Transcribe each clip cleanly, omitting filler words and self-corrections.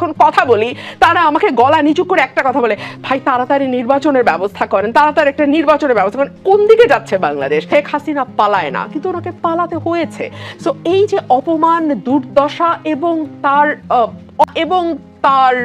যখন কথা বলি তারা আমাকে গলা নিচু করে একটা কথা বলে, ভাই তাড়াতাড়ি নির্বাচনের ব্যবস্থা করেন, তাড়াতাড়ি একটা নির্বাচনের ব্যবস্থা করেন। কোন দিকে যাচ্ছে বাংলাদেশ? শেখ হাসিনা পালায় না, কিন্তু ওনাকে পালাতে হয়েছে। সো এই যে অপমান, দুর্দশা এবং তার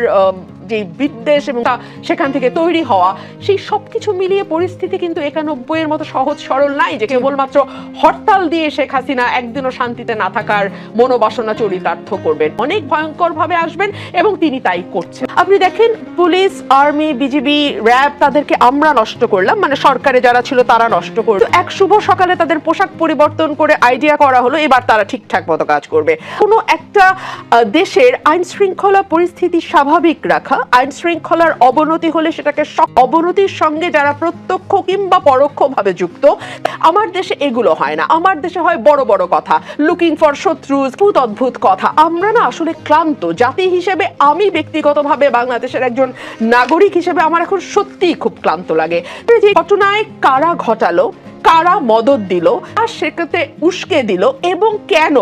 যে বিদ্বেষ এবং সেখান থেকে তৈরি হওয়া, সেই সবকিছু মিলিয়ে পরিস্থিতি কিন্তু 91-এর মতো সহজ সরল নাই যে কেবলমাত্র হরতাল দিয়ে শেখ হাসিনা একদিনও শান্তিতে না থাকার মনোবাসনা চরিতার্থ করবেন। অনেক ভয়ঙ্কর ভাবে আসবেন এবং তিনি তাই করছেন। আপনি দেখেন পুলিশ, আর্মি, বিজিবি, র্যাব, তাদেরকে আমরা নষ্ট করলাম, মানে সরকারে যারা ছিল তারা নষ্ট করলো। এক শুভ সকালে তাদের পোশাক পরিবর্তন করে আইডিয়া করা হলো এবার তারা ঠিকঠাক মতো কাজ করবে। কোনো একটা দেশের আইন শৃঙ্খলা পরিস্থিতি স্বাভাবিক রাখা, আইন শৃঙ্খলার অবনতি হলে সেটাকে অবনতির সঙ্গে যারা প্রত্যক্ষ কিংবা পরোক্ষভাবে যুক্ত, আমার দেশে এগুলো হয় না। আমার দেশে হয় বড় বড় কথা, লুকিং ফর শত্রুজ, অদ্ভুত কথা। আমরা না আসলে ক্লান্ত জাতি হিসেবে, আমি ব্যক্তিগতভাবে বাংলাদেশের একজন নাগরিক হিসেবে আমার এখন সত্যিই খুব ক্লান্ত লাগে। যে ঘটনায় কারা ঘটালো, কারা মদদ দিল, আর সেটাতে উস্কে দিল, এবং কেন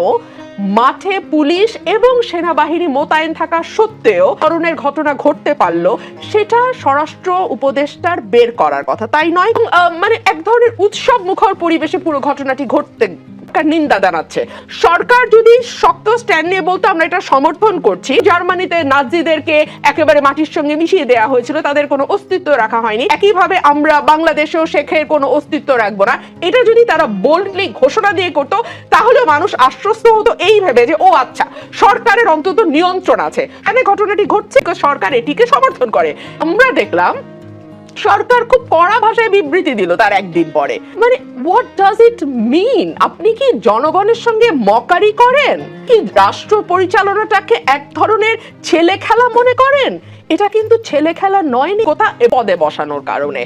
মাঠে পুলিশ এবং সেনাবাহিনী মোতায়েন থাকা সত্ত্বেও ধরনের ঘটনা ঘটতে পারলো, সেটা স্বরাষ্ট্র উপদেষ্টার বের করার কথা, তাই নয়? মানে এক ধরনের উৎসব মুখর পরিবেশে পুরো ঘটনাটি ঘটতে নিন্দা জানাচ্ছে। সরকার যদি শক্ত স্ট্যান্ড নিয়ে বলতো আমরা এটা সমর্থন করছি, জার্মানিতে নাজিদেরকে একেবারে মাটির সঙ্গে মিশিয়ে দেওয়া হয়েছিল, তাদের কোনো অস্তিত্ব রাখা হয়নি, একইভাবে আমরা বাংলাদেশেও শেখের কোনো অস্তিত্ব রাখবো না, এটা যদি তারা বোল্ডলি ঘোষণা দিয়ে করতো, তাহলে মানুষ আশ্বস্ত হতো এই ভেবে যে ও আচ্ছা, সরকারের অন্তত নিয়ন্ত্রণ আছে। এখানে ঘটনাটি ঘটছে, সরকার এটিকে সমর্থন করে। আমরা দেখলাম সরকার খুব কড়া ভাষায় বিবৃতি দিল তার একদিন পরে। মানে হোয়াট ডাজ ইট মিন? আপনি কি জনগণের সঙ্গে মকারি করেন? কি রাষ্ট্র পরিচালনাটাকে এক ধরনের ছেলে খেলা মনে করেন? এটা কিন্তু ছেলে খেলা নয়, কথা পদে বসানোর কারণে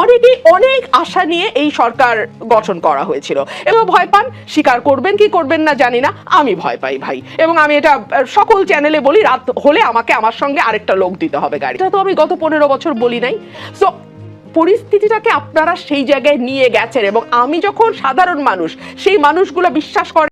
অনেকেই অনেক আশা নিয়ে এই সরকার গঠন করা হয়েছিল এবং ভয় পান। স্বীকার করবেন কি করবেন না জানি না, আমি ভয় পাই ভাই, এবং আমি এটা সকল চ্যানেলে বলি, রাত হলে আমাকে আমার সঙ্গে আরেকটা লোক দিতে হবে গাড়ি। এটা তো আমি গত 15 বছর বলি নাই। সো পরিস্থিতিটাকে আপনারা সেই জায়গায় নিয়ে গেছেন, এবং আমি যখন সাধারণ মানুষ, সেই মানুষগুলো বিশ্বাস করে